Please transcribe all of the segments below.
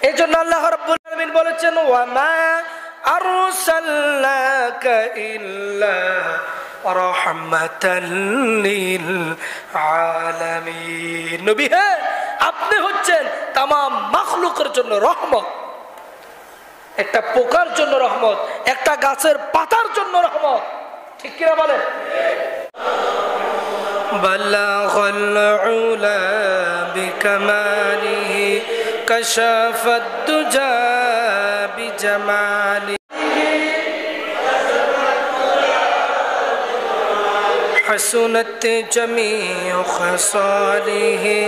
এজন্য আল্লাহ রাব্বুল আলামিন বলেছেন ওয়ামা আরসালনাকা ইল্লা রাহমাতাল লিল আলামিন। নবী হে, আপনি হচ্ছেন তামাম মাখলুকের জন্য রহমত। একটা পোকার জন্য রহমত, একটা গাছের পাতার জন্য রহমত। ঠিক কিনা বলেন? বালাগাল উলা বিকামালিহি কাশাফাদ দুজা বিজামালিহি হাসুনাত জামিউ খাসালিহি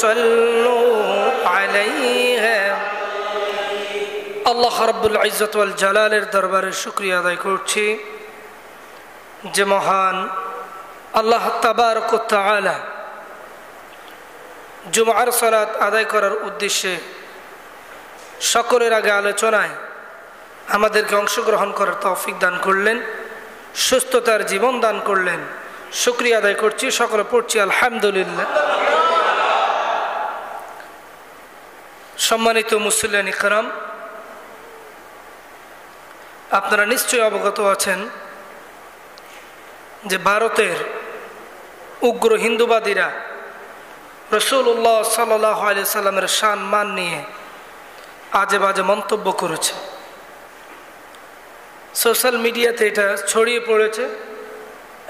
সাল্লু আলাইহি। আল্লাহ রাব্বুল ইজ্জত ওয়াল জালালের দরবারে শুকরিয়া আদায় করছি যে মহান আল্লাহ তাবারক ওয়া তাআলা জুমার সালাত আদায় করার উদ্দেশ্যে সকলের আগে আলোচনায় আমাদেরকে অংশগ্রহণ করার তৌফিক দান করলেন, সুস্থতার জীবন দান করলেন। শুকরিয়া আদায় করছি, সকলে পড়ছি আলহামদুলিল্লাহ। সম্মানিত মুসল্লিয়ান ইকরাম, আপনারা নিশ্চয়ই অবগত আছেন যে ভারতের উগ্র হিন্দুবাদীরা রাসূলুল্লাহ সাল্লাল্লাহু আলাইহি সাল্লামের শান মান নিয়ে আজে বাজে মন্তব্য করেছে। সোশ্যাল মিডিয়াতে এটা ছড়িয়ে পড়েছে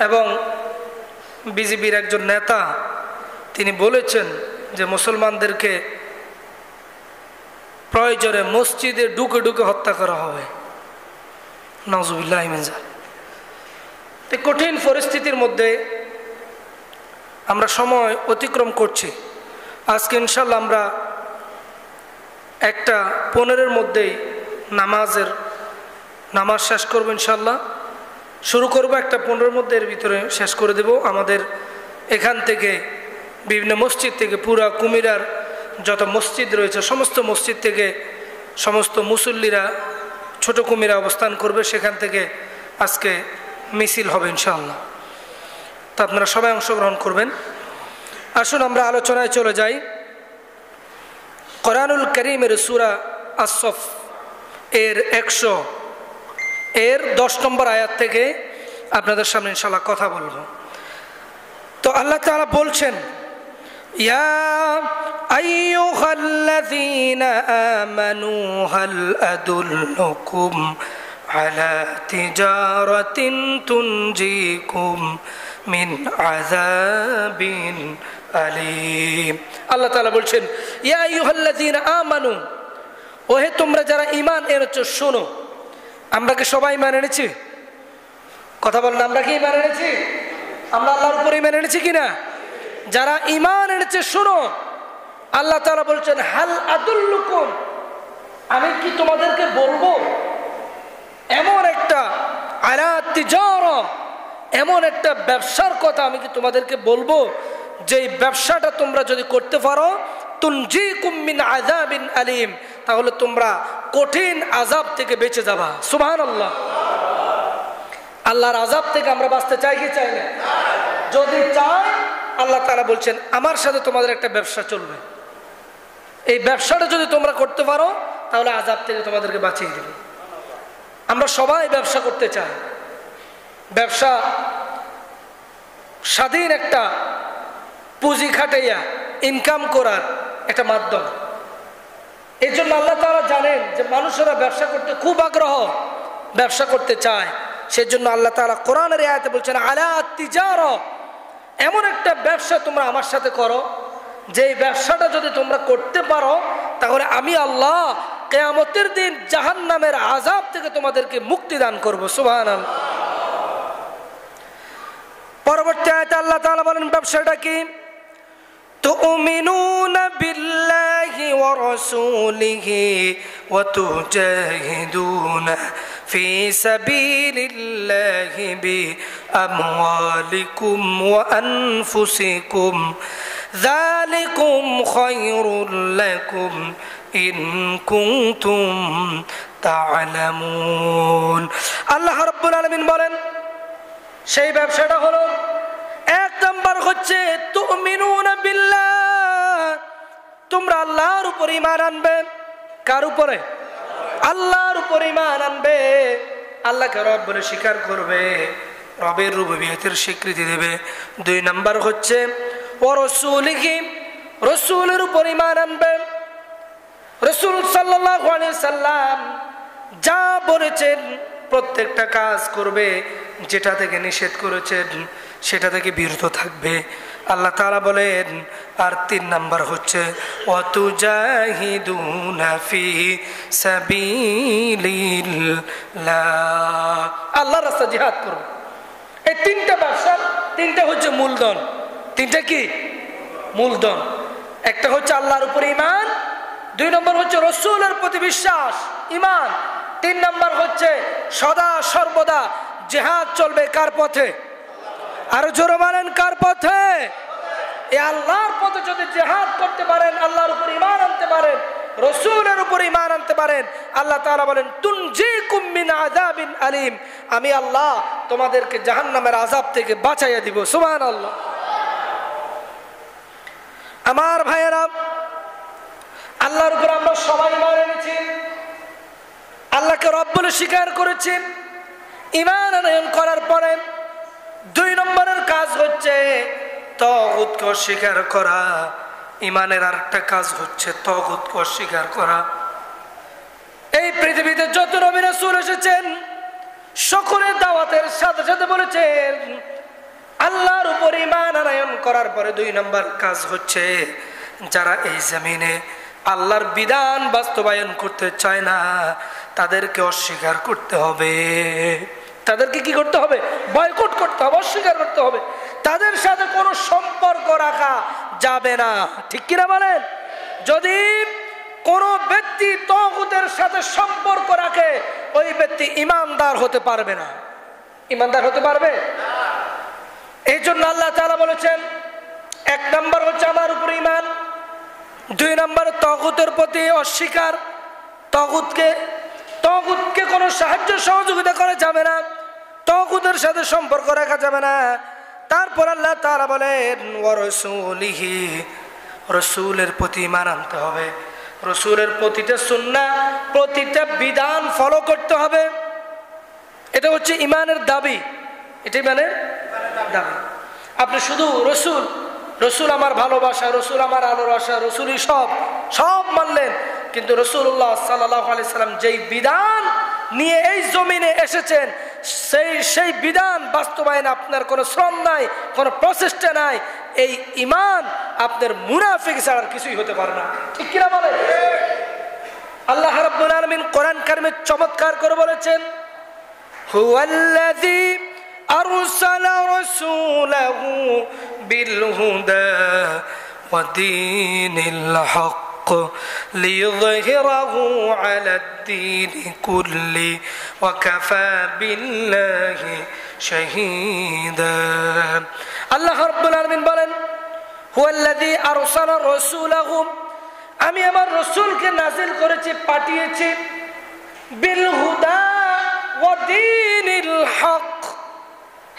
এবং বিজেপির একজন নেতা তিনি বলেছেন যে মুসলমানদেরকে প্রয়োজনে মসজিদে ঢুকে ঢুকে হত্যা করা হবে। নাউজুবিল্লাহ মিন যালিক। এই কঠিন পরিস্থিতির মধ্যে আমরা সময় অতিক্রম করছি। আজকে ইনশাল্লাহ আমরা 1:15 মধ্যেই নামাজ শেষ করবো। ইনশাল্লাহ শুরু করবো 1:15 মধ্যে, এর ভিতরে শেষ করে দেব। আমাদের এখান থেকে বিভিন্ন মসজিদ থেকে, পুরা কুমিরার যত মসজিদ রয়েছে সমস্ত মসজিদ থেকে সমস্ত মুসল্লিরা ছোট কুমিরা অবস্থান করবে, সেখান থেকে আজকে মিছিল হবে ইনশাআল্লাহ। তো আপনারা সবাই অংশগ্রহণ করবেন। আসুন আমরা আলোচনায় চলে যাই। কোরআনুল কারীমের সূরা আস-সফ এর 10 নম্বর আয়াত থেকে আপনাদের সামনে ইনশাআল্লাহ কথা বলবো। তো আল্লাহ তাআলা বলছেন, ইয়া আইয়ুহাল্লাযীনা আমানু হাল আদুল্লুকুম আলা তিজারাতিন তুনজিকুম মিন আযাবিন আলীম। আল্লাহ তাআলা বলছেন, ইয়া আইয়ুহাল্লাযীনা আমানু, ওহে তোমরা যারা ঈমান এনেছো শোনো। আমরা কি সবাই ঈমান এনেছি? কথা বলেন, আমরা কি ঈমান এনেছি? আমরা আল্লাহর উপরে ঈমান এনেছি কিনা? যারা ঈমান এনেছে শোনো, আল্লাহ তাআলা বলছেন, হাল আদুল্লুকুম, আমি কি তোমাদেরকে বলবো এমন একটা আলা তিজারা, এমন একটা ব্যবসার কথা আমি কি তোমাদেরকে বলবো যে ব্যবসাটা তোমরা যদি করতে পারো, তুনজিকুম মিন আযাবিন আলীম, তাহলে তোমরা কঠিন আযাব থেকে বেঁচে যাবা। সুবহানাল্লাহ। আল্লাহর আযাব থেকে আমরা বাঁচতে চাই কি চাই না? যদি চাই, আল্লাহ তাআলা বলছেন আমার সাথে তোমাদের একটা ব্যবসা চলবে, এই ব্যবসাটা যদি তোমরা করতে পারো তাহলে আযাব থেকে তোমাদেরকে বাঁচিয়ে দিবে। আমরা সবাই ব্যবসা করতে চাই। ব্যবসা স্বাধীন একটা পুঁজি খাটাইয়া ইনকাম করার একটা মাধ্যম। এই জন্য আল্লাহ তাআলা জানেন যে মানুষেরা ব্যবসা করতে খুব আগ্রহ, ব্যবসা করতে চায়। সেজন্য আল্লাহ তাআলা কোরআনের আয়াতে বলছেন, আলা তিজারা, এমন একটা ব্যবসা তোমরা আমার সাথে করো, যে ব্যবসাটা যদি তোমরা করতে পারো তাহলে আমি আল্লাহ কিয়ামতের দিন জাহান্নামের আযাব থেকে তোমাদেরকে মুক্তি দান করব। সুবহানাল্লাহ। পরবর্তী আয়াতে আল্লাহ তাআলা বলেন ব্যবসাটা কি? তুমিনুনা বিল্লাহি ওয়া রাসূলিহি ওয়া তুজাহিদুনা ফি সাবিলিল্লাহি বিআমওয়ালিকুম ওয়া আনফুসিকুম যালিকুম খায়রুল লাকুম ইন কুনতুম তা'লামুন। আল্লাহ রাব্বুল আলামিন বলেন সেই ব্যবসাটা হলো, 1 নাম্বার হচ্ছে তুমিনুনা বিল্লাহ, তোমরা আল্লাহর উপর ঈমান আনবে। কার উপরে? আল্লাহর উপরে ঈমান আনবে, আল্লাহকে রব বলে স্বীকার করবে, রবের রুবুবিয়তের স্বীকৃতি দেবে। 2 নাম্বার হচ্ছে ও রাসূলিহি, রাসূলের উপর ঈমান আনবে। রাসূল সাল্লাল্লাহু আলাইহি সাল্লাম যা বলেছেন প্রত্যেকটা কাজ করবে, যেটা থেকে নিষেধ করেছেন সেটা থেকে বিরত থাকবে, আল্লাহ তাআলা বলেন। আর 3 নাম্বার হচ্ছে ওয়াতুজাহিদুনা ফি সাবিলিল্লাহ, আল্লাহর রাস্তায় জিহাদ করবে। এই 3টা ব্যবসা, 3টা হচ্ছে মূলধন। 3টা কি মূলধন? একটা হচ্ছে আল্লাহর উপরে ঈমান, 2 নম্বর হচ্ছে রাসূলের প্রতি বিশ্বাস ঈমান, 3 নম্বর হচ্ছে সদা সর্বদা জিহাদ চলবে কার পথে? আরো জোরে বলেন কার পথে? এই আল্লাহর পথে যদি জিহাদ করতে পারেন, আল্লাহর উপর ঈমান আনতে পারেন, রাসূলের উপর ঈমান আনতে পারেন, আল্লাহ তাআলা বলেন তুনজিকুম মিন আযাবিন আলীম, আমি আল্লাহ তোমাদেরকে জাহান্নামের আযাব থেকে বাঁচাইয়া দিব। সুবহানাল্লাহ। আমার ভাইয়েরা, আল্লাহর উপর আমরা সবাই ঈমান এনেছি, আল্লাহকে রব বলে স্বীকার করেছি। ঈমান আনয়ন করার পরে 2 নম্বরের কাজ হচ্ছে তাগুতকে অস্বীকার করা। ঈমানের আরেকটা কাজ হচ্ছে তাগুতকে অস্বীকার করা। এই পৃথিবীতে যত নবী রাসূল এসেছেন সকলের দাওয়াতের সাথে সাথে বলেছেন আল্লাহর উপর ঈমান আনয়ন করার পরে 2 নম্বর কাজ হচ্ছে যারা এই জমিনে আল্লাহর বিধান বাস্তবায়ন করতে চায় না তাদেরকে অস্বীকার করতে হবে। তাদেরকে কি করতে হবে? বয়কট করতে হবে, অস্বীকার করতে হবে। তাদের সাথে কোনো সম্পর্ক রাখা যাবে না, ঠিক কিনা বলেন? যদি কোনো ব্যক্তি তাগুতের সাথে সম্পর্ক রাখে ওই ব্যক্তি ঈমানদার হতে পারবে না। ঈমানদার হতে পারবে না। এই জন্য আল্লাহ তাআলা বলেছেন 1 নম্বর হচ্ছে আমার উপর ঈমান, 2 নম্বর তাগুতের প্রতি অস্বীকার। তাগুতকে কোনো সাহায্য সহযোগিতা করা যাবে না, তাগুতের সাথে সম্পর্ক রাখা যাবে না। তারপর আল্লাহ তাআলা বলেন ওয়া রাসূলিহি, রাসূলের প্রতি ঈমান আনতে হবে, রাসূলের প্রতিটা সুন্নাহ প্রতিটা বিধান ফলো করতে হবে। এটা হচ্ছে ঈমানের দাবি, এটা ঈমানের দাবি। আপনি শুধু রসুল আমার ভালোবাসা, রসুল আমার আলোর আশা, রসুলই সব মানলেন, কিন্তু রাসূলুল্লাহ সাল্লাল্লাহু আলাইহি সাল্লাম যেই বিধান নিয়ে এই জমিনে এসেছেন সেই বিধান বাস্তবায়নে আপনার কোনো শ্রম নাই, কোনো প্রচেষ্টা নাই, এই ঈমান আপনার মুনাফিক ছাড়া কিছুই হতে পারে না, ঠিক কিনা বলে? আল্লাহ রাব্বুল আলামিন কোরআন কারিমে চমৎকার করে বলেছেন হুয়াল্লাযী আরসালা রাসূলাহু বিল হুদা ওয়া দীনিল হক লিইযহিরাহু আলাদ-দীনি কুল্লি ওয়া কাফা বিল্লাহি শাহীদা। আল্লাহ রাব্বুল আলামিন বলেন হুয়াল্লাযী আরসালা রাসূলাহু, আমি আমার রাসূলকে নাযিল করেছি, পাঠিয়েছি, বিল হুদা ওয়া দীনিল হক,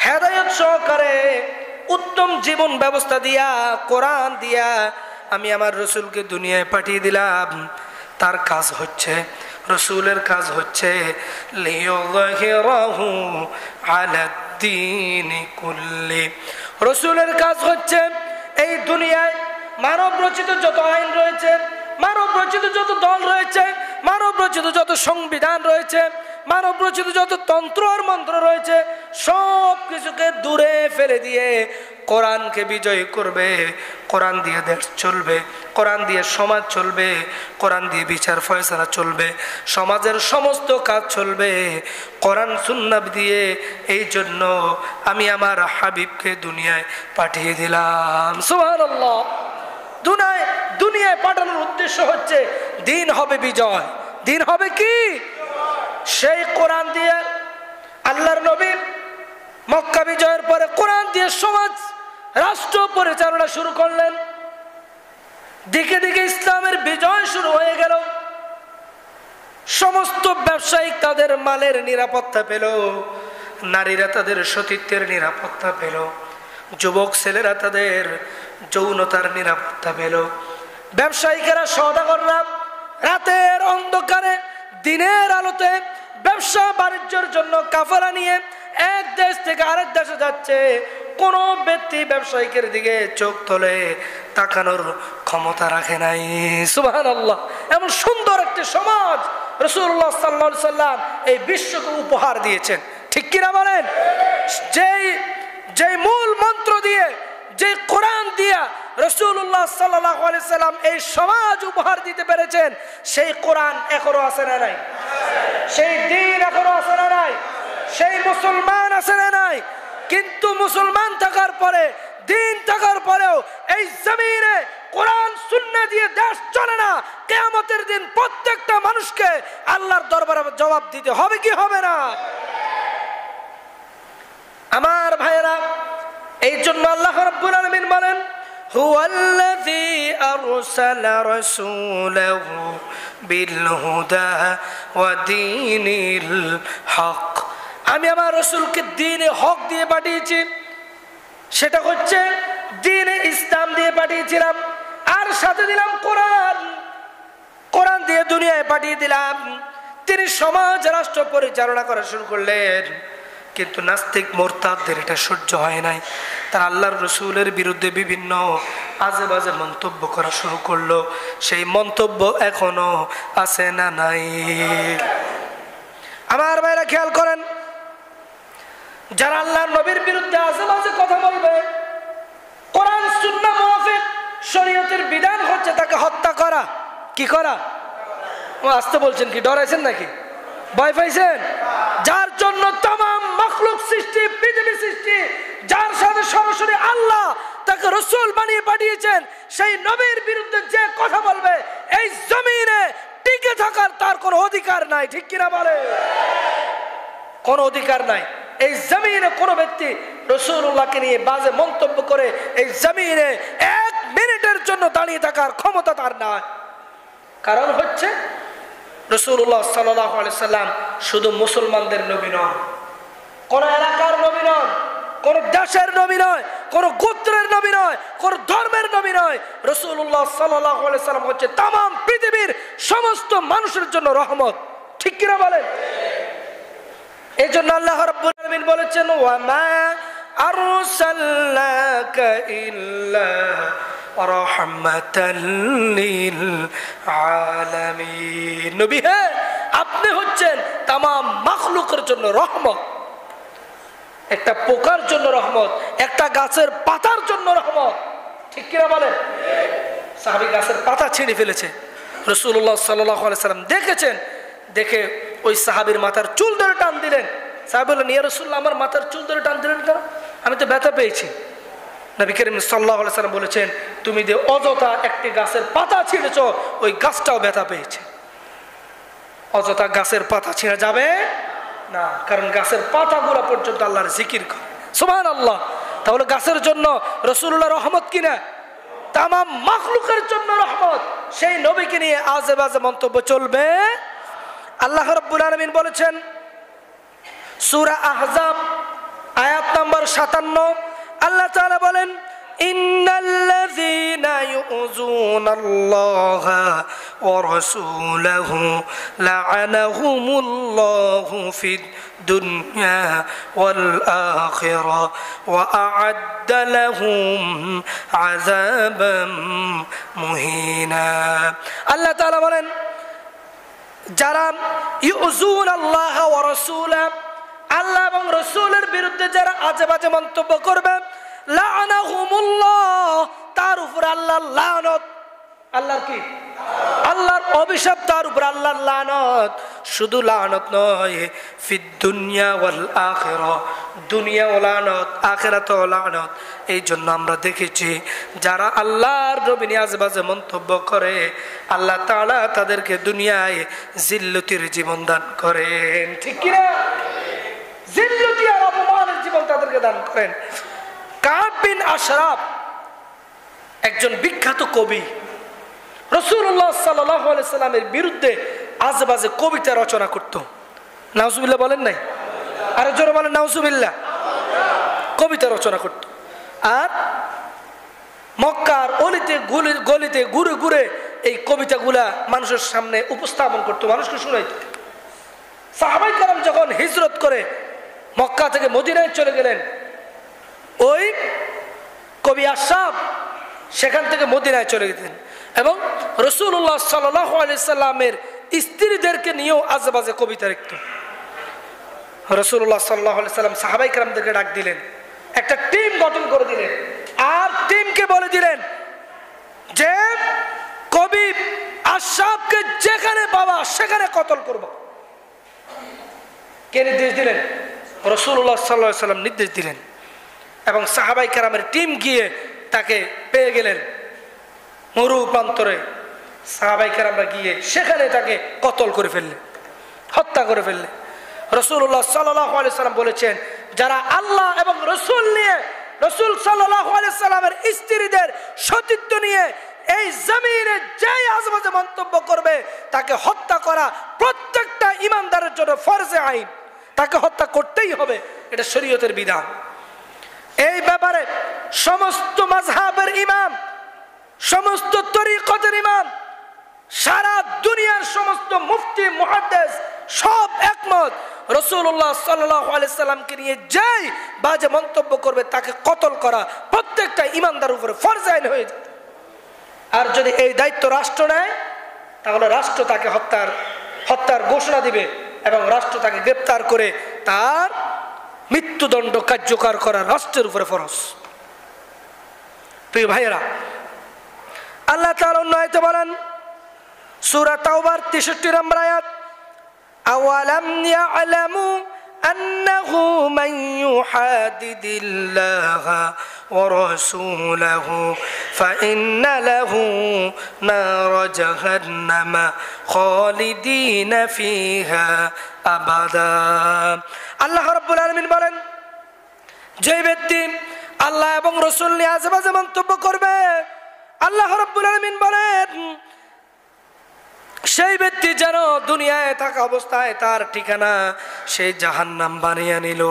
হেদায়েত সহকারে উত্তম জীবন ব্যবস্থা দিয়া, কোরআন দিয়া আমি আমার রাসূলকে দুনিয়ায় পাঠিয়ে দিলাম। তার কাজ হচ্ছে, রাসূলের কাজ হচ্ছে লিইযহিরাহু আলাদ-দীনি কুল্লি, রাসূলের কাজ হচ্ছে এই দুনিয়ায় মানব রচিত যত আইন রয়েছে, মানব রচিত যত দল রয়েছে, মানব রচিত যত সংবিধান রয়েছে, মানব রচিত যত তন্ত্র আর মন্ত্র রয়েছে সব কিছুকে দূরে ফেলে দিয়ে কোরআনকে বিজয় করবে। কোরআন দিয়ে দেশ চলবে, কোরআন দিয়ে সমাজ চলবে, কোরআন দিয়ে বিচার ফয়সালা চলবে, সমাজের সমস্ত কাজ চলবে কোরআন সুন্নাহ দিয়ে। এই জন্য আমি আমার হাবিবকে দুনিয়ায় পাঠিয়ে দিলাম। সুবহানাল্লাহ। দুনিয়ায় পাঠানোর উদ্দেশ্য হচ্ছে দিন হবে বিজয়। দিন হবে কি? সেই কোরআন দিয়ে আল্লাহর নবী মক্কা বিজয়ের পরে কোরআন দিয়ে সমাজ রাষ্ট্র পরিচালনা শুরু করলেন। দিকে দিকে ইসলামের বিজয় শুরু হয়ে গেল। সমস্ত ব্যবসায়িক তাদের মালের নিরাপত্তা পেল, নারীরা তাদের সতীত্বের নিরাপত্তা পেল, যুবক ছেলেরা তাদের যৌনতার নিরাপত্তা পেল, ব্যবসায়িকেরা সওদাগররা রাতের দিনের আলোতে ব্যবসা বাণিজ্যের জন্য কাফেলা নিয়ে এক দেশ থেকে আরেক দেশে যাচ্ছে, কোন ব্যক্তি ব্যবসায়িকের দিকে চোখ তোলে তাকানোর ক্ষমতা রাখে নাই। সুবহানাল্লাহ। এমন সুন্দর একটি সমাজ রাসূলুল্লাহ সাল্লাল্লাহু আলাইহি সাল্লাম এই বিশ্বকে উপহার দিয়েছেন, ঠিক কিনা বলেন? যেই মূল মন্ত্র দিয়ে, যে কোরআন দিয়া রাসূলুল্লাহ সাল্লাল্লাহু আলাইহি সাল্লাম এই সমাজ উপহার দিতে পেরেছেন, সেই কোরআন এখনো আছে না নাই? সেই দ্বীন এখনো আছে না নাই? সেই মুসলমান আছে না নাই? কিন্তু মুসলমান থাকার পরে, দ্বীন থাকার পরেও এই জমিনে কোরআন সুন্নাহ দিয়ে দেশ চলে না। কিয়ামতের দিন প্রত্যেকটা মানুষকে আল্লাহর দরবারে জবাব দিতে হবে কি হবে না? আমার ভাইয়েরা, এই জন্য আল্লাহ রাব্বুল আলামিন বলেন, হুয়াল্লাযী আরসালা রাসূলাহু বিল হুদা ওয়া দীনিল হক। আমি আমার রাসূলকে দ্বীনে হক দিয়ে পাঠিয়েছি, সেটা হচ্ছে দ্বীনে ইসলাম দিয়ে পাঠিয়েছিলাম, আর সাথে দিলাম কোরআন। কোরআন দিয়ে দুনিয়ায় পাঠিয়ে দিলাম। তিনি সমাজ রাষ্ট্র পরিচালনা করা শুরু করলেন, কিন্তু নাস্তিক মুরতাদদের এটা সহ্য হয় নাই। তারা আল্লাহর রাসূলের বিরুদ্ধে বিভিন্ন আজে বাজে মন্তব্য করা শুরু করলো। সেই মন্তব্য এখনো আছে না নাই? আমার ভাইরা খেয়াল করেন, যারা আল্লাহর নবীর বিরুদ্ধে আজে বাজে কথা বলবে, কোরআন সুন্নাহ মুওয়াফিক শরীয়তের বিধান হচ্ছে তাকে হত্যা করা। কি করা? ও আসতে বলছেন কি? ডরাইছেন নাকি? ভয় পাইছেন? যার জন্য তামাম মাখলুক সৃষ্টি, পৃথিবী সৃষ্টি, যার সাথে সরাসরি আল্লাহ তাকে রাসূল বানিয়ে পাঠিয়েছেন, সেই নবীর বিরুদ্ধে যে কথা বলবে এই জমিনে টিকে থাকার তার কোনো অধিকার নাই, ঠিক কিনা বলে? কোনো অধিকার নাই। এই জমিনে কোনো ব্যক্তি রাসূলুল্লাহকে নিয়ে বাজে মন্তব্য করে এই জমিনে এক মিনিটের জন্য দাঁড়িয়ে থাকার ক্ষমতা তার নাই। কারণ হচ্ছে রাসূলুল্লাহ সাল্লাল্লাহু আলাইহি সাল্লাম শুধু মুসলমানদের নবী নন, কোন এলাকার নবী নন, কোন দেশের নবী নয়, কোন গোত্রের নবী নয়, কোন ধর্মের নবী নয়। রাসূলুল্লাহ সাল্লাল্লাহু আলাইহি সাল্লাম হচ্ছে তামাম পৃথিবীর সমস্ত মানুষের জন্য রহমত, ঠিক কিনা বলেন? এই জন্য আল্লাহ রাব্বুল আলামিন বলেছেন, ওয়া মা আরসালনাকা ইল্লা রাহমাতাল লিল আলামিন। নবী হে, আপনি হচ্ছেন তামাম মাখলুকের জন্য রহমত। একটা পোকার জন্য রহমত, একটা গাছের পাতার জন্য রহমত, ঠিক কিনা বলেন? সাহাবী গাছের পাতা ছিঁড়ে ফেলেছে, রাসূলুল্লাহ সাল্লাল্লাহু আলাইহি সাল্লাম দেখেছেন, দেখে ওই সাহাবীর মাথার চুল ধরে টান দিলেন। সাহাবী বললেন, ইয়া রাসূলুল্লাহ, আমার মাথার চুল ধরে টান দিলেন কেন? আমি তো ব্যথা পেয়েছি। নবী করিম সাল্লাল্লাহু আলাইহি সাল্লাম বলেছেন, তুমি যে অযথা একটি গাছের পাতা ছিঁড়েছ, ওই গাছটাও ব্যথা পেয়েছে। অযথা গাছের পাতা ছিঁড়া যাবে না, কারণ গাছের পাতাগুলো পর্যন্ত আল্লাহর জিকির করে। সুবহানাল্লাহ। তাহলে গাছের জন্য রাসূলুল্লাহ রহমত কিনা? তামাম মাখলুকের জন্য রহমত। সেই নবীকে নিয়ে আজে বাজে মন্তব্য চলবে? আল্লাহ রাব্বুল আলামিন বলেছেন সূরা আহজাব আয়াত নম্বর 57, আল্লাহ তাআলা বলেন, ইন্নাল্লাযীনা ইউযুনাল্লাহা ওয়া রাসূলাহু লা'আনাহুমুল্লাহু ফিদ দুনিয়া ওয়াল আখিরা ওয়া আ'আদ্দা লাহুম আযাবাম মুহিনা। আল্লাহ তাআলা বলেন, যারা ইউযুনাল্লাহ ওয়া রাসূলাহু, আল্লাহ এবং রাসূলের বিরুদ্ধে যারা আজে বাজে মন্তব্য করবে, লাআনাহুমুল্লাহ, তার উপর আল্লাহর লানত। আল্লাহর কি? আল্লাহর অভিশাপ, তার উপর আল্লাহর লানত। শুধু লানত নয়, ফিদ দুনিয়া ওয়াল আখিরা, দুনিয়াও লানত, আখিরাতেও লানত। এই জন্য আমরা দেখেছি যারা আল্লাহর নবী নিয়ে আজে বাজে মন্তব্য করে, আল্লাহ তাআলা তাদেরকে দুনিয়ায় জিল্লতির জীবন দান করেন, ঠিক কিনা? জিল্লতি আর অপমানের জীবন তাদেরকে দান করেন। কাব বিন আশরাফ একজন বিখ্যাত কবি, রাসূলুল্লাহ সাল্লাল্লাহু আলাইহি সাল্লামের বিরুদ্ধে আজে বাজে কবিতা রচনা করত। নাউজুবিল্লাহ বলেন নাই? আরো জোরে বলেন নাউজুবিল্লাহ। কবিতা রচনা করত, আর মক্কার অলিতে গলিতে ঘুরে ঘুরে এই কবিতাগুলা মানুষের সামনে উপস্থাপন করত, মানুষকে শুনাইত। সাহাবায়ে কেরাম যখন হিজরত করে মক্কা থেকে মদিনায় চলে গেলেন, ওই কবি আশরাফ সেখান থেকে মদিনায় চলে গেলেন এবং রাসূলুল্লাহ সাল্লাল্লাহু আলাইহি সাল্লামের স্ত্রীদেরকে নিয়েও আজেবাজে কবিতা লিখত। রাসূলুল্লাহ সাল্লাল্লাহু আলাইহি সাল্লাম সাহাবায়ে কেরামদেরকে ডাক দিলেন, একটা টিম গঠন করে দিলেন আর টিমকে বলে দিলেন যে কবি আশরাফকে যেখানে পাবা সেখানে কতল করব। কে নির্দেশ দিলেন? রাসূলুল্লাহ সাল্লাল্লাহু আলাইহি সাল্লাম নির্দেশ দিলেন এবং সাহাবায়ে কেরামের টিম গিয়ে তাকে পেয়ে গেলেন মরু প্রান্তরে। সাহাবায়ে কেরামরা গিয়ে সেখানে তাকে কতল করে ফেললেন, হত্যা করে ফেললেন। রাসূলুল্লাহ সাল্লাল্লাহু আলাইহি সাল্লাম বলেছেন, যারা আল্লাহ এবং রাসূল নিয়ে, রাসূল সাল্লাল্লাহু আলাইহি সাল্লামের স্ত্রীদের সতীত্ব নিয়ে এই জমিনে যেই আজেবাজে মন্তব্য করবে তাকে হত্যা করা প্রত্যেকটা ঈমানদারের জন্য ফরজে আইন, তাকে হত্যা করতেই হবে, এটা শরীয়তের বিধান। এই ব্যাপারে সমস্ত মাযহাবের ইমাম, সমস্ত তরিকতের ইমাম, সারা দুনিয়ার সমস্ত মুফতি মুহাদ্দিস সব একমত, রাসূলুল্লাহ সাল্লাল্লাহু আলাইহি সাল্লামকে নিয়ে যেই বাজে মন্তব্য করবে তাকে কতল করা প্রত্যেকটা ঈমানদারের উপরে ফরজ আইন হয়ে যায়। আর যদি এই দায়িত্ব রাষ্ট্র নেয় তাহলে রাষ্ট্র তাকে হত্যার ঘোষণা দিবে এবং রাষ্ট্র তাকে গ্রেফতার করে তার মৃত্যুদণ্ড কার্যকর করা রাষ্ট্রের উপরে ফরজ। প্রিয় ভাইয়েরা, আল্লাহ তাআলা অন্য আয়াতে বলেন, সূরা তাওবার 63 নম্বর আয়াত, আওয়ালাম ইয়ালামু আন্নাহু মান ইউহাদিদিল্লাহা ওয়া রাসূলাহু ফাইন্না লাহু নার জাহান্নামা খালিদিনা ফিহা আবাদা। আল্লাহ রাব্বুল আলামিন বলেন, যে ব্যক্তি আল্লাহ এবং রাসূল নিয়ে আজেবাজে মন্তব্য করবে, আল্লাহ রাব্বুল আলামিন বলেন সেই ব্যক্তি যেন দুনিয়ায় থাকা অবস্থায় তার ঠিকানা সেই জাহান্নাম বানিয়ে নিল,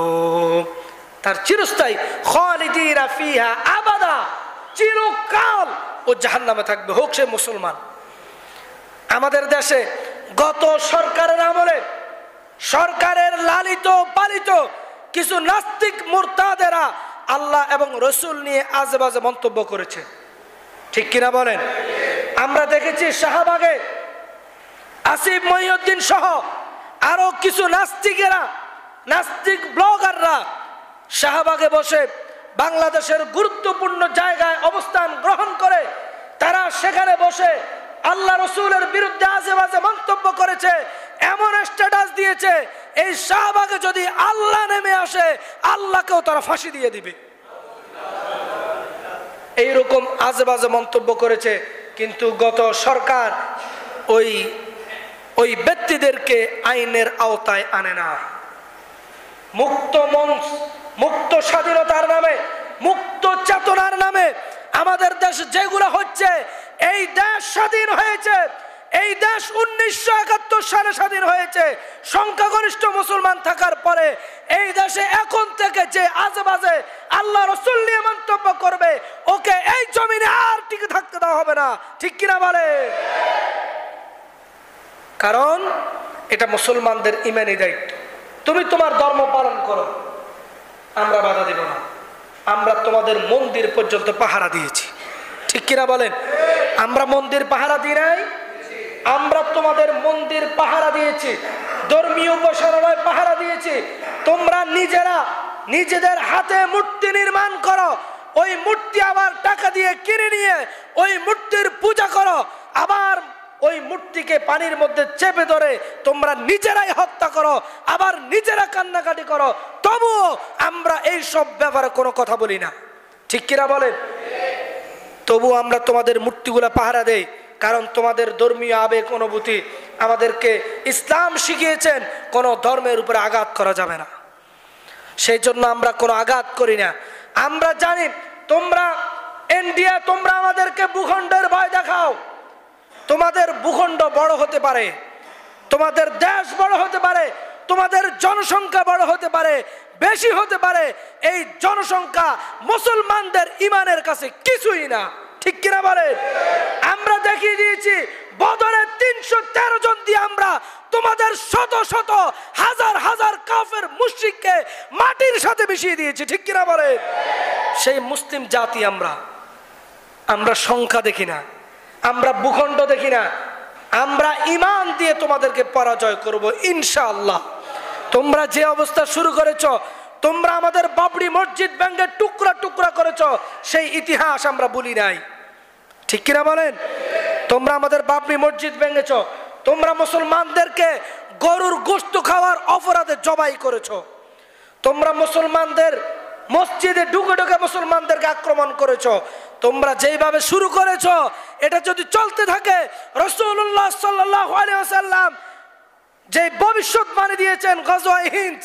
তার চিরস্থায়ী খালিদিনা ফিহা আবাদা, চিরকাল ও জাহান্নামে থাকবে, হোক সে মুসলমান। আমাদের দেশে গত সরকারের আমলে সরকারের লালিত পালিত কিছু নাস্তিক মুরতাদেরা আল্লাহ এবং রাসূল নিয়ে আজেবাজে মন্তব্য করেছে, ঠিক কিনা বলেন? আমরা দেখেছি শাহবাগে আসিফ মহিউদ্দিন সহ আরো কিছু নাস্তিকেরা, নাস্তিক ব্লগাররা শাহবাগে বসে বাংলাদেশের গুরুত্বপূর্ণ জায়গায় অবস্থান গ্রহণ করে তারা সেখানে বসে আল্লাহ রাসূলের বিরুদ্ধে আজেবাজে মন্তব্য করেছে, এমন স্ট্যাটাস দিয়েছে এই শাহবাগে যদি আল্লাহ নেমে আসে আল্লাহকেও তারা ফাঁসি দিয়ে দিবে। এইরকম আজেবাজে মন্তব্য করেছে, কিন্তু গত সরকার ওই ব্যক্তিদেরকে আইনের আওতায় আনে না। মুক্ত মঞ্চ, মুক্ত স্বাধীনতার নামে, মুক্ত চেতনার নামে আমাদের দেশ যেগুলো হচ্ছে, এই দেশ স্বাধীন হয়েছে, এই দেশ 1971 সালে স্বাধীন হয়েছে সংখ্যাগরিষ্ঠ মুসলমান থাকার পরে। এই দেশে এখন থেকে যে আজেবাজে আল্লাহ রাসূল নিয়ে মন্তব্য করবে ওকে এই জমিনে আর টিকে থাকতে দেওয়া হবে না, ঠিক কিনা বলে? কারণ এটা মুসলমানদের ঈমানি দায়িত্ব। তুমি তোমার ধর্ম পালন করো, আমরা বাধা দেব না। আমরা তোমাদের মন্দির পর্যন্ত পাহারা দিয়েছি, ঠিক কিনা বলেন? আমরা মন্দির পাহারা দিই নাই? আমরা তোমাদের মন্দির পাহারা দিয়েছি, ধর্মীয় উপাসনালয় পাহারা দিয়েছি। তোমরা নিজেরা নিজেদের হাতে মূর্তি নির্মাণ করো, ওই মূর্তি আবার টাকা দিয়ে কিনে নিয়ে ওই মূর্তির পূজা করো, আবার ওই মূর্তিকে পানির মধ্যে চেপে ধরে তোমরা নিজেরাই হত্যা করো, আবার নিজেরা কান্নাকাটি করো, তবুও আমরা এই সব ব্যাপারে কোনো কথা বলি না, ঠিক কিনা বলেন? তবু আমরা তোমাদের মূর্তিগুলা পাহারা দেই, কারণ তোমাদের ধর্মীয় আবেগ অনুভূতি আমাদেরকে ইসলাম শিখিয়েছেন কোনো ধর্মের উপরে আঘাত করা যাবে না, সেই জন্য আমরা কোনো আঘাত করি না। আমরা জানি তোমরা ইন্ডিয়া, তোমরা আমাদেরকে ভূখণ্ডের ভয় দেখাও, তোমাদের ভূখণ্ড বড় হতে পারে, তোমাদের দেশ বড় হতে পারে, তোমাদের জনসংখ্যা বড় হতে পারে, বেশি হতে পারে, এই জনসংখ্যা মুসলমানদের ঈমানের কাছে কিছুই না, ঠিক কিনা বলে? আমরা দেখিয়ে দিয়েছি বদরে 313 জন দিয়ে আমরা তোমাদের শত শত মাটির সাথে মিশিয়ে দিয়েছে, ঠিক কিনা বলে? সেই মুসলিম জাতি আমরা সংখ্যা দেখি না, আমরা ভূখণ্ড দেখি না, আমরা ঈমান দিয়ে তোমাদেরকে পরাজয় করব ইনশাআল্লাহ। তোমরা যে অবস্থা শুরু করেছো, তোমরা আমাদের বাবরি মসজিদ ভেঙে টুকরা টুকরা করেছো, সেই ইতিহাস আমরা ভুলি নাই, ঠিক কিনা বলেন? তোমরা আমাদের বাবরি মসজিদ ভেঙেছো, তোমরা মুসলমানদেরকে গরুর গোশত খাওয়ার অপরাধে জবাই করেছো, তোমরা মুসলমানদের মসজিদে ঢুকে ঢুকে মুসলমানদেরকে আক্রমণ করেছো। তোমরা যেইভাবে শুরু করেছো, এটা যদি চলতে থাকে, রাসূলুল্লাহ সাল্লাল্লাহু আলাইহি ওয়াসাল্লাম যে ভবিষ্যৎবাণী দিয়েছেন গজওয়ায়ে হিন্দ,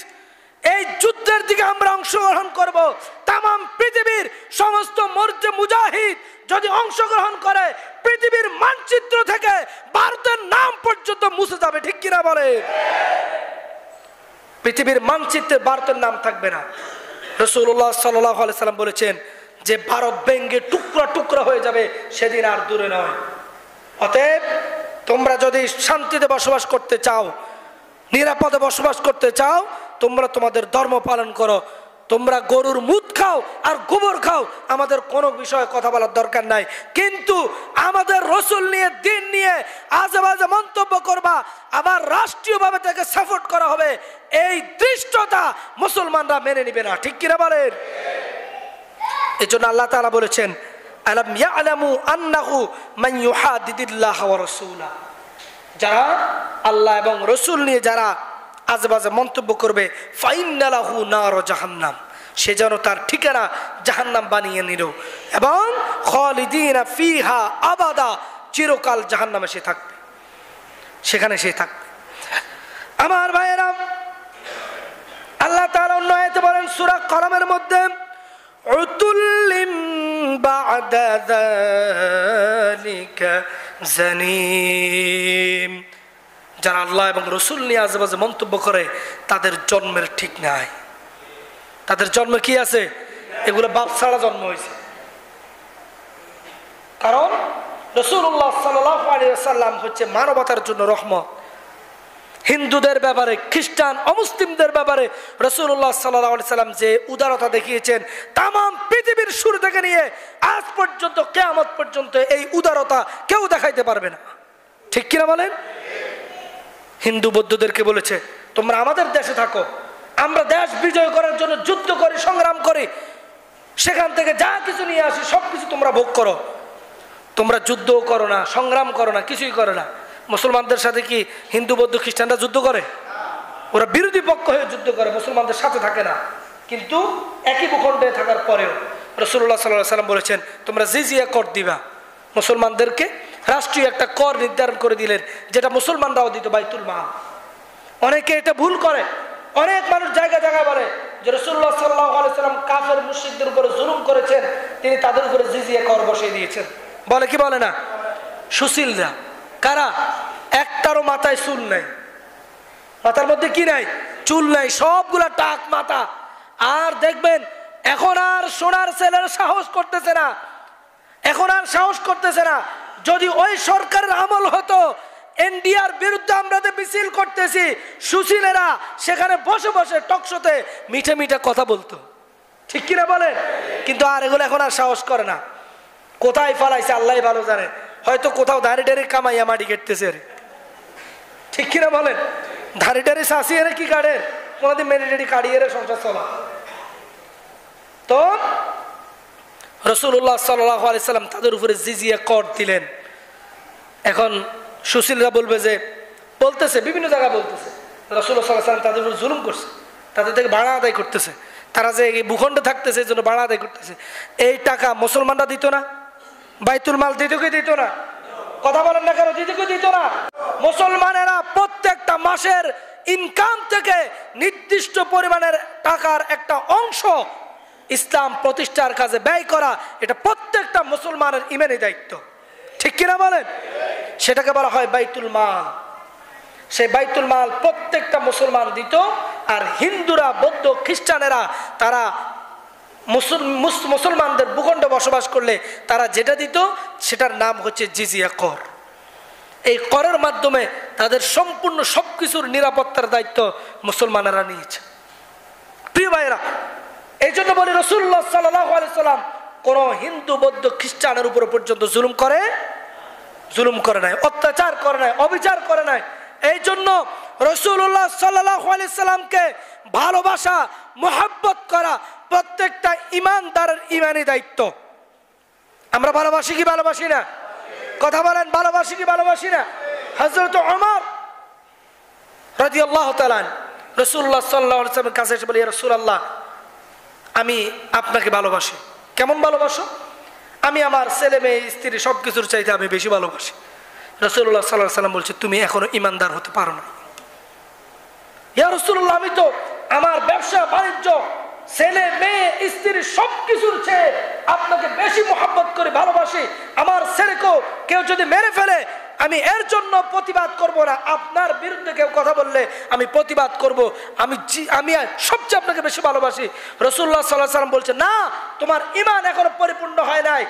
এই যুদ্ধের দিকে আমরা অংশগ্রহণ করব। তামাম পৃথিবীর সমস্ত মুজাহিদ যদি অংশগ্রহণ করে, পৃথিবীর মানচিত্র থেকে ভারতের নাম পর্যন্ত মুছে যাবে, ঠিক কিনা বলে? পৃথিবীর মানচিত্রে ভারতের নাম থাকবে না। রাসূলুল্লাহ সাল্লাল্লাহু আলাইহি সাল্লাম বলেছেন যে ভারত ভেঙে টুকরা টুকরা হয়ে যাবে, সেদিন আর দূরে নয়। অতএব তোমরা যদি শান্তিতে বসবাস করতে চাও, নিরাপদে বসবাস করতে চাও, তোমরা তোমাদের ধর্ম পালন করো। তোমরা গরুর মুত খাও আর গোবর খাও, আমাদের কোনো বিষয়ে কথা বলার দরকার নাই। কিন্তু আমাদের রাসূল নিয়ে, দিন নিয়ে আজে বাজে মন্তব্য করবা, আবার রাষ্ট্রীয়ভাবে তাকে সাপোর্ট করা হবে, এই দৃষ্টতা মুসলমানরা মেনে নিবে না, ঠিক কিনা বলেন? এই জন্য আল্লাহ তাআলা বলেছেন, আলাম ইয়ালামু আন্নাহু মান ইউহাদিদিল্লাহ ওয়া রাসূলা, যারা আল্লাহ এবং রাসূল নিয়ে যারা আজেবাজে মন্তব্য করবে, ফাইন্না লাহু নার জাহান্নাম, সে যেন তার ঠিকানা জাহান্নাম বানিয়ে নিল, এবং খালিদিনা ফিহা আবাদা, চিরকাল জাহান্নামে সে থাকবে, সেখানে সে থাকবে। আমার ভাইয়েরা, আল্লাহ তাআলা অন্য আয়াতে বলেন সূরা কলমের মধ্যে, উতুল্লিম বা'দা যালিকা জানিম, যারা আল্লাহ এবং রাসূল নিয়ে আজেবাজে মন্তব্য করে, তাদের জন্মের ঠিক নাই। তাদের জন্ম কি আছে? এগুলো বাপ ছাড়া জন্ম হয়েছে। কারণ রাসূলুল্লাহ সাল্লাল্লাহু আলাইহি ওয়াসাল্লাম হচ্ছে মানবতার জন্য রহমত। হিন্দুদের ব্যাপারে, খ্রিস্টান অমুসলিমদের ব্যাপারে রাসূলুল্লাহ সাল্লাল্লাহু আলাইহি ওয়াসাল্লাম যে উদারতা দেখিয়েছেন, তামাম পৃথিবীর শুরু থেকে নিয়ে আজ পর্যন্ত, কিয়ামত পর্যন্ত এই উদারতা কেউ দেখাইতে পারবে না, ঠিক কিনা বলেন? হিন্দু বৌদ্ধদেরকে বলেছে, তোমরা আমাদের দেশে থাকো, আমরা দেশ বিজয় করার জন্য যুদ্ধ করি, সংগ্রাম করি, সেখান থেকে যা কিছু নিয়ে আসি সবকিছু তোমরা ভোগ করো। তোমরা যুদ্ধও করো না, সংগ্রাম করো না, কিছুই করো না। মুসলমানদের সাথে কি হিন্দু বৌদ্ধ খ্রিস্টানরা যুদ্ধ করে? ওরা বিরোধী পক্ষ হয়ে যুদ্ধ করে, মুসলমানদের সাথে থাকে না। কিন্তু একই ভূখণ্ডে থাকার পরেও রাসূলুল্লাহ সাল্লাল্লাহু আলাইহি ওয়াসাল্লাম বলেছেন, তোমরা জিজিয়া কর দিবা। মুসলমানদেরকে রাষ্ট্রীয় একটা কর নির্ধারণ করে দিলেন, যেটা মুসলমানরাও দিত, বাইতুল মাল। অনেকে এটা ভুল করে, অনেক মানুষ জায়গায় জায়গায় বলে যে রাসূলুল্লাহ সাল্লাল্লাহু আলাইহি ওয়াসাল্লাম কাফের মুশরিকদের উপরে জুলুম করেছেন, তিনি তাদের উপরে জিজিয়া কর বসিয়ে দিয়েছেন। বলে কি বলে না? সুশীলরা। কারা? একটারও মাথায় চুল নাই, মাথার মধ্যে কি নাই? চুল নাই, সবগুলা টাক মাথা। আর দেখবেন এখন আর সোনার ছেলের সাহস করতেছে না, এখন আর সাহস করতেছে না। যদি ওই সরকারের আমল হতো, এনডিআর বিরুদ্ধে আমরা যে মিছিল করতেছি, সুশীলেরা সেখানে বসে বসে টকশোতে মিঠে মিঠে কথা বলতো, ঠিক কিনা বলেন? কিন্তু আর এগুলো এখন আর সাহস করে না। কোথায় ফালাইছে আল্লাহই ভালো জানে, হয়তো কোথাও দাড়ি টাড়ি কামাইয়া মাটি কেটতেছে, ঠিক কিনা বলেন? দাড়ি টাড়ি শাসিয়ে কি কাটে, কোনোদিন মেডিটেডি কাটিয়ে সংসার চলা। তো রাসূলুল্লাহ সাল্লাল্লাহু আলাইহি সাল্লাম তাদের উপরে জিজিয়া কর দিলেন। এখন সুশীলরা বলবে যে, বলতেছে বিভিন্ন জায়গায় বলতেছে রাসূলুল্লাহ সাল্লাল্লাহু আলাইহি সাল্লাম তাদের উপর জুলুম করছে, তাদের থেকে ভাড়া আদায় করতেছে, তারা যে এই ভূখণ্ডে থাকতেছে এই জন্য ভাড়া আদায় করতেছে। এই টাকা মুসলমানরা দিত না? বাইতুল মাল দিত কি দিত না? কথা বলেন না কেন? দিত কি দিত না? মুসলমানেরা প্রত্যেকটা মাসের ইনকাম থেকে নির্দিষ্ট পরিমাণের টাকার একটা অংশ ইসলাম প্রতিষ্ঠার কাজে ব্যয় করা, এটা প্রত্যেকটা মুসলমানের ইমানি দায়িত্ব, ঠিক কিনা বলেন? সেটাকে বলা হয় বাইতুল মাল। সেই বাইতুল মাল প্রত্যেকটা মুসলমান দিত। আর হিন্দুরা, বৌদ্ধ, খ্রিস্টানেরা তারা মুসলমানদের ভূখণ্ডে বসবাস করলে তারা যেটা দিত সেটার নাম হচ্ছে জিজিয়া কর। এই করের মাধ্যমে তাদের সম্পূর্ণ সবকিছুর নিরাপত্তার দায়িত্ব মুসলমানেরা নিয়েছে। প্রিয় ভাইরা, এই জন্য বলি রাসূলুল্লাহ সাল্লাল্লাহু আলাইহি সাল্লাম কোন হিন্দু বৌদ্ধ খ্রিস্টানের উপর পর্যন্ত জুলুম করে নাই, অত্যাচার করে নাই, অবিচার করে নাই। এই জন্য রাসূলুল্লাহ সাল্লাল্লাহু আলাইহি সাল্লামকে ভালোবাসা, মুহাব্বত করা প্রত্যেকটা ঈমানদারের ঈমানি দায়িত্ব। আমরা ভালোবাসি কি ভালোবাসি না? কথা বলেন, ভালোবাসি কি ভালোবাসি না? হযরত ওমর রাদিয়াল্লাহু তাআলা রাসূলুল্লাহ সাল্লাল্লাহু আলাইহি সাল্লামের কাছে এসে বলে, ইয়া রাসূলুল্লাহ, আমি আপনাকে ভালোবাসি। কেমন ভালোবাসো? আমি আমার ছেলে মেয়ে স্ত্রী সবকিছুর চাইতে আমি বেশি ভালোবাসি। রাসূলুল্লাহ সাল্লাল্লাহু আলাইহি সাল্লাম বলছে, তুমি এখনো ঈমানদার হতে পারো না। ইয়া রাসূলুল্লাহ, আমি তো আমার ব্যবসা বাণিজ্য, ছেলে মেয়ে স্ত্রী সবকিছুর চেয়ে আপনাকে বেশি মুহাব্বত করে ভালোবাসি। আমার ছেলেকেও কেউ যদি মেরে ফেলে আমি এর জন্য প্রতিবাদ করব না, আপনার বিরুদ্ধে কেউ কথা বললে আমি প্রতিবাদ করব, আমি সবচেয়ে আপনাকে বেশি ভালোবাসি। রাসূলুল্লাহ সাল্লাল্লাহু আলাইহি সাল্লাম বলছে, না, তোমার ঈমান এখনো পরিপূর্ণ হয় নাই।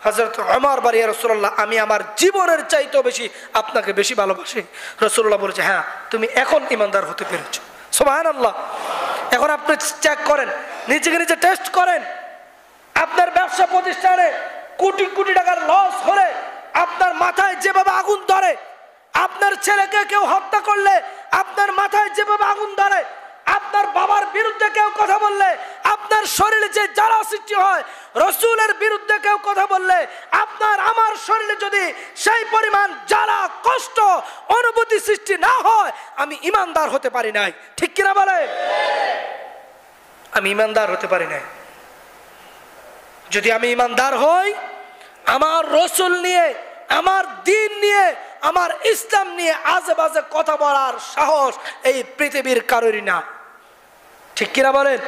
হযরত ওমর বলে, ইয়া রাসূলুল্লাহ, আমি আমার জীবনের চাইতেও বেশি আপনাকে বেশি ভালোবাসি। রাসূলুল্লাহ বলেছে, হ্যাঁ, তুমি এখন ঈমানদার হতে পেরেছো। সুবহানাল্লাহ। এখন আপনি চেক করেন, নিজেকে নিজে টেস্ট করেন। আপনার ব্যবসা প্রতিষ্ঠানে কোটি কোটি টাকার লস হলে আপনার মাথায় যেভাবে আগুন ধরে, আপনার ছেলেকে কেউ হত্যা করলে আপনার মাথায় যেভাবে আগুন ধরে, আপনার বাবার বিরুদ্ধে কেউ কথা বললে আপনার শরীরে যে জ্বালা সৃষ্টি হয়, রাসূলের বিরুদ্ধে কেউ কথা বললে আপনার আমার শরীরে যদি সেই পরিমাণ জ্বালা কষ্ট অনুভূতি সৃষ্টি না হয়, আমি ঈমানদার হতে পারি নাই। ঠিক কিনা বলে? আমি ঈমানদার হতে পারি নাই। যদি আমি ঈমানদার হই, আমার রাসূল নিয়ে, আমার দ্বীন নিয়ে, আমার ইসলাম নিয়ে আজে বাজে কথা বলার সাহস এই পৃথিবীর কারোরই না। ঠিক কিনা বলেন?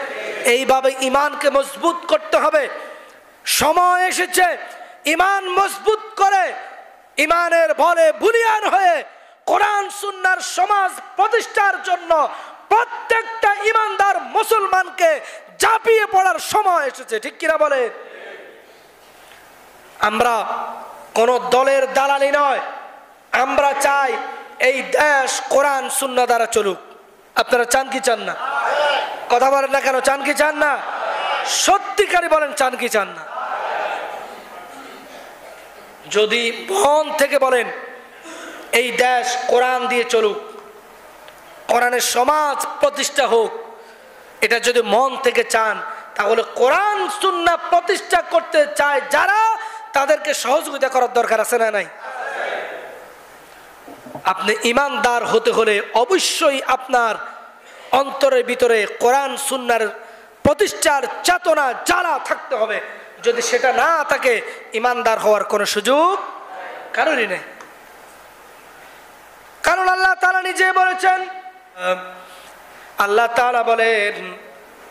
এইভাবে ঈমানকে মজবুত করতে হবে। সময় এসেছে ঈমান মজবুত করে, ঈমানের বলে বুনিয়াদ হয়ে কোরআন সুন্নাহর সমাজ প্রতিষ্ঠার জন্য প্রত্যেকটা ঈমানদার মুসলমানকে ঝাঁপিয়ে পড়ার সময় এসেছে। ঠিক কিনা বলে? আমরা কোন দলের দালালি নয়, আমরা চাই এই দেশ কোরআন সুন্নাহ দ্বারা চলুক। আপনারা চান কি চান না? কথা বলেন না কেন? চান কি চান না? সত্যিকারই বলেন, চান কি চান না? যদি মন থেকে বলেন এই দেশ কোরআন দিয়ে চলুক, কোরআনের সমাজ প্রতিষ্ঠা হোক, এটা যদি মন থেকে চান, তাহলে কোরআন সুন্নাহ প্রতিষ্ঠা করতে চায় যারা, তাদেরকে সহযোগিতা করার দরকার আছে না নাই? আপনি ঈমানদার হতে হলে অবশ্যই আপনার অন্তরের ভিতরে কোরআন সুন্নাহর প্রতিষ্ঠার চেতনা জ্বালা থাকতে হবে। যদি সেটা না থাকে, ঈমানদার হওয়ার কোনো সুযোগ কারোরই নেই। কারণ আল্লাহ তাআলা নিজে বলেছেন, আল্লাহ তাআলা বলেন,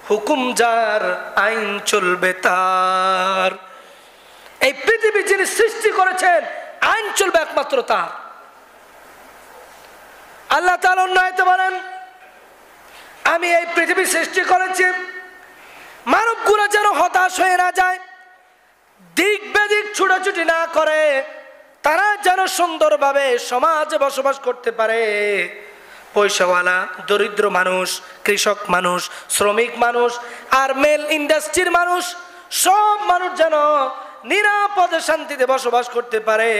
হুকুম যার, আইন চলবে তার। এই পৃথিবী যিনি সৃষ্টি করেছেন, আইন চলবে একমাত্র তার। আল্লাহ তাআলা অন্য আয়াতে বলেন, আমি এই পৃথিবী সৃষ্টি করেছি মানবগুলো যেন হতাশ হয়ে না যায়, দিক বেদিক ছুটাছুটি না করে, তারা যেন সুন্দরভাবে সমাজে বসবাস করতে পারে। পয়সাওয়ালা, দরিদ্র মানুষ, কৃষক মানুষ, শ্রমিক মানুষ, আর মেল ইন্ডাস্ট্রির মানুষ, সব মানুষ যেন নিরাপদে শান্তিতে বসবাস করতে পারে।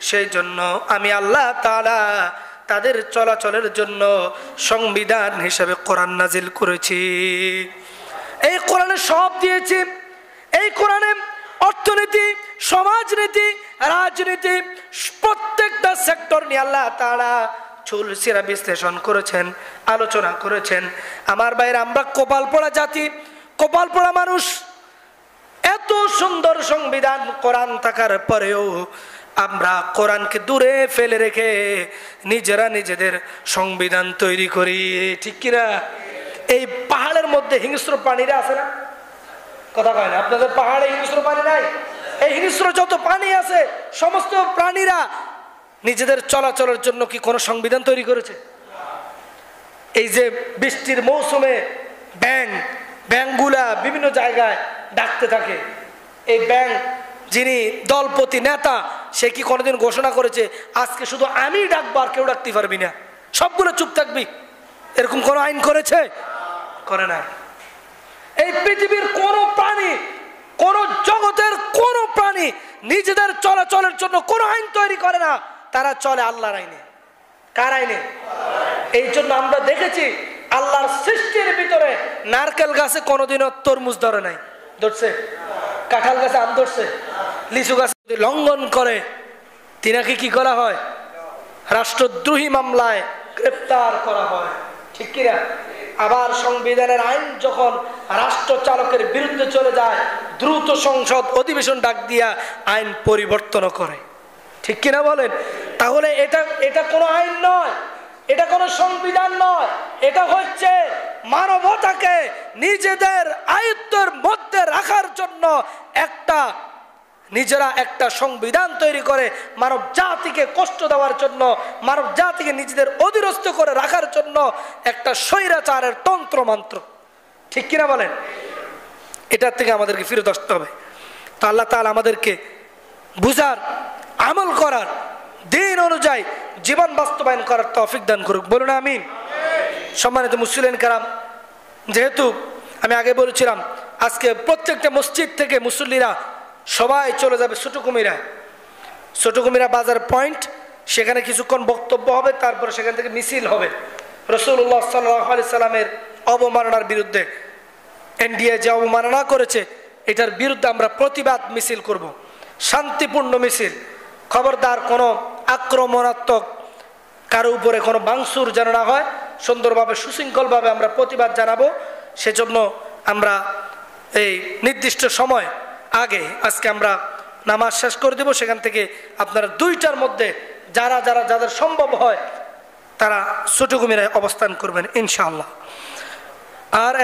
সেই জন্য আমি আল্লাহ তাআলা তাদের চলাচলের জন্য সংবিধান হিসেবে কোরআন নাজিল করেছি। এই কোরআনে সব দিয়েছি। এই কোরআনে অর্থনীতি, সমাজনীতি, রাজনীতি, প্রত্যেকটা সেক্টর নিয়ে আল্লাহ তাআলা চুলসিরা বিশ্লেষণ করেছেন, আলোচনা করেছেন। আমার ভাইরা, আমরা কপাল পোড়া জাতি, কপাল পোড়া মানুষ। এত সুন্দর সংবিধান কোরআন থাকার পরেও আমরা কোরআনকে দূরে ফেলে রেখে নিজেরা নিজেদের সংবিধান তৈরি করি। ঠিক কিনা? এই পাহাড়ের মধ্যে হিংস্র প্রাণীরা আছে না? কথা কয় না? আপনাদের পাহাড়ে হিংস্র প্রাণী নাই? এই হিংস্র যত প্রাণী আছে, সমস্ত প্রাণীরা নিজেদের চলাচলের জন্য কি কোনো সংবিধান তৈরি করেছে? এই যে বৃষ্টির মৌসুমে ব্যাঙগুলা বিভিন্ন জায়গায় ডাকতে থাকে, এই ব্যাঙ যিনি দলপতি নেতা, সে কি কোনোদিন ঘোষণা করেছে আজকে শুধু আমি ডাকবো, আর কেউ ডাকতে পারবি না, সবগুলো চুপ থাকবি? এরকম কোনো আইন করেছে? করে না। এই পৃথিবীর কোন প্রাণী, কোন জগতের কোন প্রাণী নিজেদের চলাচলের জন্য কোন আইন তৈরি করে না, তারা চলে আল্লাহর আইনে। কার আইনে? এই জন্য আমরা দেখেছি আল্লাহর সৃষ্টির ভিতরে নারকেল গাছে কোনোদিনও তরমুজ ধরে নাই, ধরছে? কাঁঠাল গাছে আম ধরছে? লিচু গাছে লঙ্ঘন করে তিনাকে কি করা হয়? রাষ্ট্রদ্রোহী মামলায় গ্রেপ্তার করা হয়, ঠিক কিনা? আবার সংবিধানের আইন যখন রাষ্ট্র চালকের বিরুদ্ধে চলে যায়, দ্রুত সংসদ অধিবেশন ডাক দিয়া আইন পরিবর্তন করে, ঠিক কিনা বলেন? তাহলে এটা কোনো আইন নয়, এটা কোনো সংবিধান নয়, এটা হচ্ছে মানবতাকে নিজেদের আয়ত্তের মধ্যে রাখার জন্য নিজেরা একটা সংবিধান তৈরি করে মানব জাতিকে কষ্ট দেওয়ার জন্য, মানব জাতিকে নিজেদের অধীনস্থ করে রাখার জন্য একটা স্বৈরাচারের তন্ত্র মন্ত্র, ঠিক কিনা বলেন? এটার থেকে আমাদেরকে ফিরত আসতে হবে। তো আল্লাহ তাআলা আমাদেরকে বুঝার, আমল করার, দিন অনুযায়ী জীবন বাস্তবায়ন করার তৌফিক দান করুক, বলুন আমিন। সম্মানিত মুসলিম কারাম, যেহেতু আমি আগে বলেছিলাম আজকে প্রত্যেকটা মসজিদ থেকে মুসল্লিরা সবাই চলে যাবে ছোট কুমিরা বাজার পয়েন্ট, সেখানে কিছুক্ষণ বক্তব্য হবে, তারপরে সেখান থেকে মিছিল হবে রাসূলুল্লাহ সাল্লাল্লাহু আলাইহি সাল্লামের অবমাননার বিরুদ্ধে। এনডিএ যে অবমাননা করেছে এটার বিরুদ্ধে আমরা প্রতিবাদ মিছিল করব, শান্তিপূর্ণ মিছিল। খবরদার কোনো আক্রমণাত্মক কারো উপরে কোনো ভাঙচুর যেন না হয়, সুন্দরভাবে সুশৃঙ্খলভাবে আমরা প্রতিবাদ জানাবো। সেজন্য আমরা এই নির্দিষ্ট সময় আগে আজকে আমরা নামাজ শেষ করে দেব। সেখান থেকে আপনারা 2টার মধ্যে যাদের সম্ভব হয় তারা ছোট কুমিরায় অবস্থান করবেন ইনশাআল্লাহ। আর